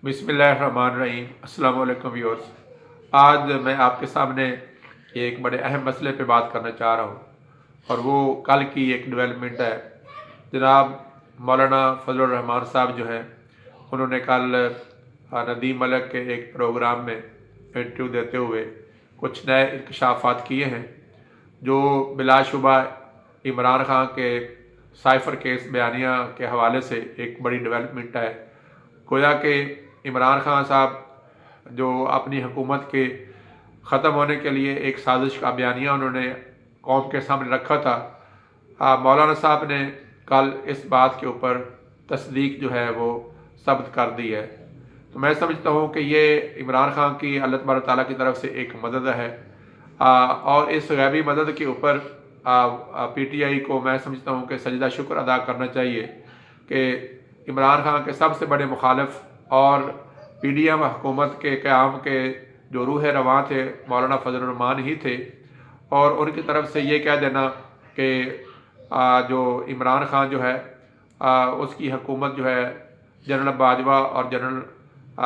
बिस्मिल्लाहिर्रहमानिर्रहीम। अस्सलाम वालेकुम व्यूअर्स। आज मैं आपके सामने एक बड़े अहम मसले पे बात करना चाह रहा हूँ और वो कल की एक डेवलपमेंट है। जनाब मौलाना फजल रहमान साहब जो हैं उन्होंने कल नदीम मलिक के एक प्रोग्राम में इंटरव्यू देते हुए कुछ नए इंकशाफात किए हैं जो बिलाशुबा इमरान खान के साइफर केस बयानिया के हवाले से एक बड़ी डेवलपमेंट है। गोया कि इमरान खान साहब जो अपनी हुकूमत के ख़त्म होने के लिए एक साजिश का बयानिया उन्होंने कौम के सामने रखा था, मौलाना साहब ने कल इस बात के ऊपर तस्दीक जो है वो सब्त कर दी है। तो मैं समझता हूँ कि ये इमरान खान की अल्लाह तबारक ताला की तरफ से एक मदद है और इस गैबी मदद के ऊपर PTI को मैं समझता हूँ कि सजदा शुक्र अदा करना चाहिए कि इमरान खान के सबसे बड़े मुखालिफ और PDM हुकूमत के क़याम के जो रूह रवां थे मौलाना फजल रहमान ही थे, और उनकी तरफ से ये कह देना कि जो इमरान खान जो है उसकी हुकूमत जो है जनरल बाजवा और जनरल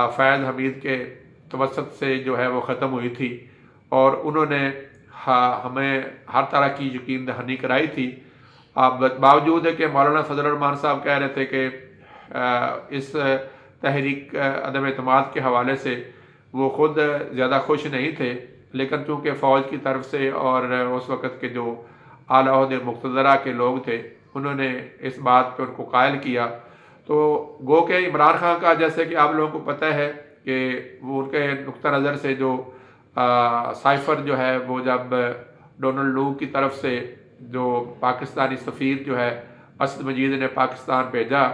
फैज़ हमीद के तवसत से जो है वो ख़त्म हुई थी और उन्होंने हमें हर तरह की यकीन दहानी कराई थी। बावजूद है कि मौलाना फजल रहमान साहब कह रहे थे कि इस तहरीक अदम एतमाद के हवाले से वो ख़ुद ज़्यादा खुश नहीं थे, लेकिन चूँकि फ़ौज की तरफ से और उस वक़्त के जो आला ओहदे मुक़्तदरा के लोग थे उन्होंने इस बात पर उनको कायल किया। तो गो के इमरान खान का, जैसे कि आप लोगों को पता है कि वो उनके नुक्ता नज़र से जो साइफ़र जो है वो जब डोनाल्ड लू की तरफ से जो पाकिस्तानी सफ़ीर जो है असद मजीद ने पाकिस्तान भेजा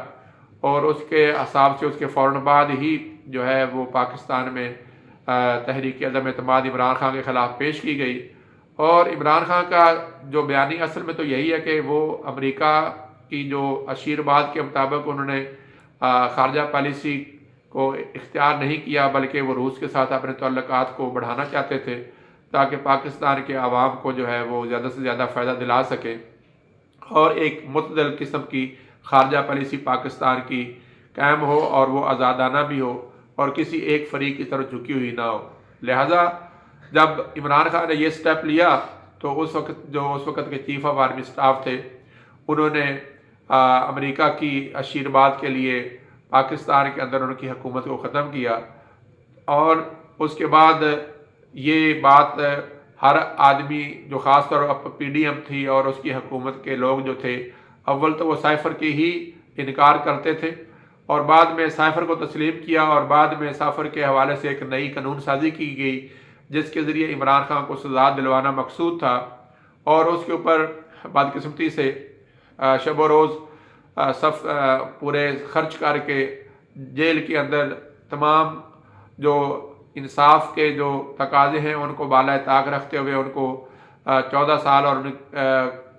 और उसके हिसाब से उसके फ़ौरन बाद ही जो है वो पाकिस्तान में तहरीक अदम एतमाद इमरान खान के ख़िलाफ़ पेश की गई। और इमरान खान का जो बयानी असल में तो यही है कि वो अमेरिका की जो अशीरबाद के मुताबिक उन्होंने ख़ारजा पॉलिसी को इख्तियार नहीं किया, बल्कि वो रूस के साथ अपने तल्लुकात को बढ़ाना चाहते थे ताकि पाकिस्तान के आवाम को जो है वो ज़्यादा से ज़्यादा फ़ायदा दिला सके और एक मुतदल किस्म की ख़ारजा पॉलिसी पाकिस्तान की कायम हो और वो आज़ादाना भी हो और किसी एक फरीक की तरफ झुकी हुई ना हो। लिहाजा जब इमरान खान ने ये स्टेप लिया तो उस वक्त के चीफ ऑफ आर्मी स्टाफ थे उन्होंने अमेरिका की अशीरबाद के लिए पाकिस्तान के अंदर उनकी हुकूमत को ख़त्म किया। और उसके बाद ये बात हर आदमी जो ख़ास तौर पर PDM थी और उसकी हुकूमत के लोग जो थे, अव्वल तो वो साइफ़र की ही इनकार करते थे और बाद में साइफ़र को तस्लीम किया और बाद में साइफ़र के हवाले से एक नई कानून साजी की गई जिसके ज़रिए इमरान खान को सज़ा दिलवाना मकसूद था और उसके ऊपर बदकिस्मती से शब व रोज़ पूरे खर्च करके जेल के अंदर तमाम जो इंसाफ के जो तकाजे हैं उनको बाला ताक रखते हुए उनको 14 साल और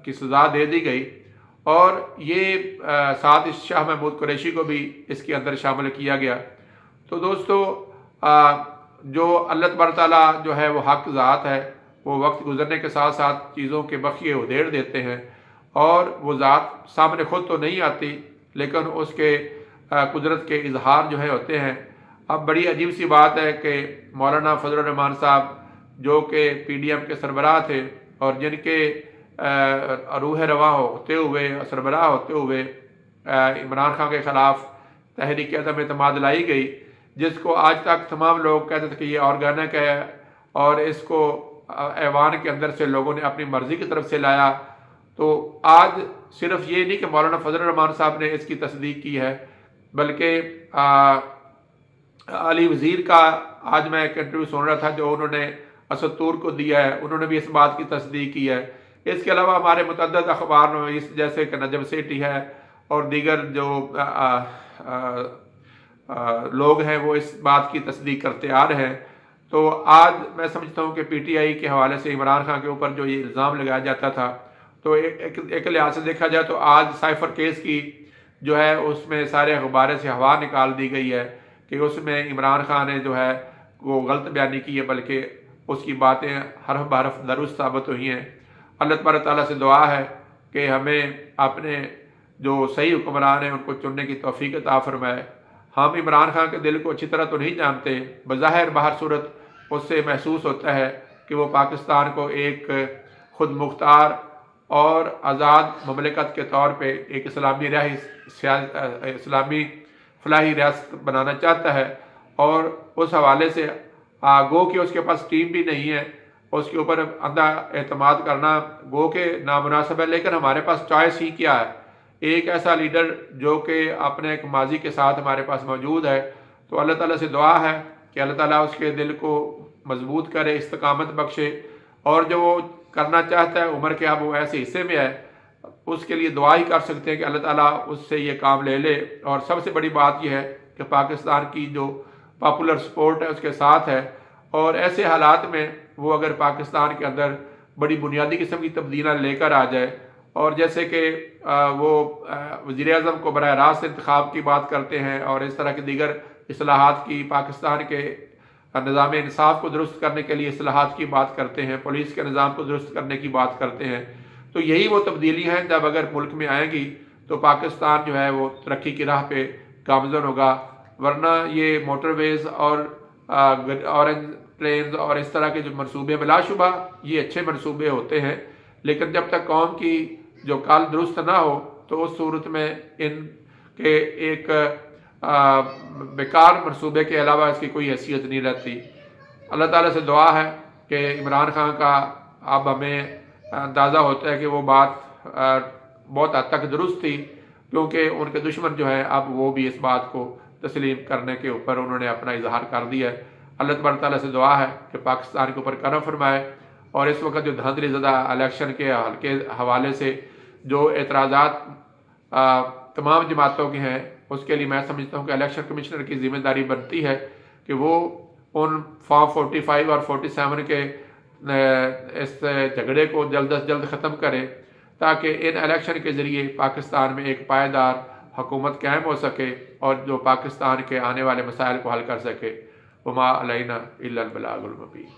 की सज़ा दे दी गई। और ये साथ इस शाह महमूद कुरैशी को भी इसके अंदर शामिल किया गया। तो दोस्तों जो अल्लाह तबारक ताला जो है वो हक ज़ात है, वो वक्त गुजरने के साथ साथ चीज़ों के बखिए उधेड़ देते हैं और वो ज़ात सामने खुद तो नहीं आती लेकिन उसके कुदरत के इजहार जो है होते हैं। अब बड़ी अजीब सी बात है कि मौलाना फजल रहमान साहब जो कि PDM के सरबराह थे और जिनके रूह रवां होते हुए सरबराह होते हुए इमरान खान के ख़िलाफ़ तहरीक अदम एतमाद लाई गई, जिसको आज तक तमाम लोग कहते थे कि ये ऑर्गेनिक है और इसको ऐवान के अंदर से लोगों ने अपनी मर्ज़ी की तरफ से लाया। तो आज सिर्फ ये नहीं कि मौलाना फजल रहमान साहब ने इसकी तस्दीक की है, बल्कि अली वज़ीर का आज मैं एक इंटरव्यू सुन रहा था जो उन्होंने असद तूर को दिया है, उन्होंने भी इस बात की तस्दीक की है। इसके अलावा हमारे मुतअद्दिद अखबार में जैसे कि नजम सेठी है और दीगर जो लोग हैं वो इस बात की तस्दीक करते आ रहे हैं। तो आज मैं समझता हूँ कि PTI के हवाले से इमरान खान के ऊपर जो ये इल्ज़ाम लगाया जाता था, तो एक लिहाज से देखा जाए तो आज साइफ़र केस की जो है उसमें सारे अखबार से हवा निकाल दी गई है कि उसमें इमरान खान ने जो है वो गलत बयानी की है, बल्कि उसकी बातें हरफ बहरफ दुरुस्त साबित हुई हैं। अल्लाह तबारक ताला से दुआ है कि हमें अपने जो सही हुक्मरान हैं उनको चुनने की तौफीक अता फरमाए। हम इमरान खान के दिल को अच्छी तरह तो नहीं जानते, बज़ाहिर बाहर सूरत उससे महसूस होता है कि वो पाकिस्तान को एक खुद मुख्तार और आज़ाद ममलिकत के तौर पे एक इस्लामी फलाही रियासत बनाना चाहता है। और उस हवाले से गो कि उसके पास टीम भी नहीं है, उसके ऊपर अंधा एतमाद करना गो के नामुनासिब है। लेकिन हमारे पास चॉइस ही क्या है? एक ऐसा लीडर जो कि अपने एक माजी के साथ हमारे पास मौजूद है। तो अल्लाह ताला से दुआ है कि अल्लाह ताला उसके दिल को मजबूत करे, इस्तकामत बख्शे, और जो वो करना चाहता है उम्र के अब वो ऐसे हिस्से में है, उसके लिए दुआ ही कर सकते हैं कि अल्लाह ताला उससे ये काम ले ले। और सबसे बड़ी बात यह है कि पाकिस्तान की जो पॉपुलर सपोर्ट है उसके साथ है, और ऐसे हालात में वो अगर पाकिस्तान के अंदर बड़ी बुनियादी किस्म की तब्दीलियाँ लेकर आ जाए, और जैसे कि वो वज़ीर-ए-आज़म को बराह रास्त इंतखाब की बात करते हैं और इस तरह के दीगर इस्लाहात की, पाकिस्तान के निज़ाम इंसाफ को दुरुस्त करने के लिए इस्लाहात की बात करते हैं, पुलिस के निज़ाम को दुरुस्त करने की बात करते हैं, तो यही वो तब्दीली हैं जब अगर मुल्क में आएंगी तो पाकिस्तान जो है वो तरक्की की राह पे गामज़न होगा। वरना ये मोटरवेज़ और ऑरेंज प्लेन्स और इस तरह के जो मनसूबे बिलाशुबा ये अच्छे मनसूबे होते हैं, लेकिन जब तक कौम की जो काल दुरुस्त ना हो तो उस सूरत में इनके एक बेकार मनसूबे के अलावा इसकी कोई हैसियत नहीं रहती। अल्लाह ताला से दुआ है कि इमरान खान का अब हमें अंदाज़ा होता है कि वो बात बहुत हद तक दुरुस्त थी, क्योंकि उनके दुश्मन जो हैं अब वो भी इस बात को तस्लीम करने के ऊपर उन्होंने अपना इजहार कर दिया है। अल्लाह तबारक तआला से दुआ है कि पाकिस्तान के ऊपर करम फरमाए, और इस वक्त जो धांधली ज़दा इलेक्शन के हल के हवाले से जो एतराज़ात तमाम जमातों के हैं, उसके लिए मैं समझता हूँ कि इलेक्शन कमिश्नर की ज़िम्मेदारी बनती है कि वो उन फॉर्म 45 और 47 के इस झगड़े को जल्द अज जल्द ख़त्म करे, ताकि इन इलेक्शन के ज़रिए पाकिस्तान में एक पायदार हुकूमत कायम हो सके और जो पाकिस्तान के आने वाले मसाइल को हल कर सके। वमा अलैना इल्लल बलागुल मुबीन।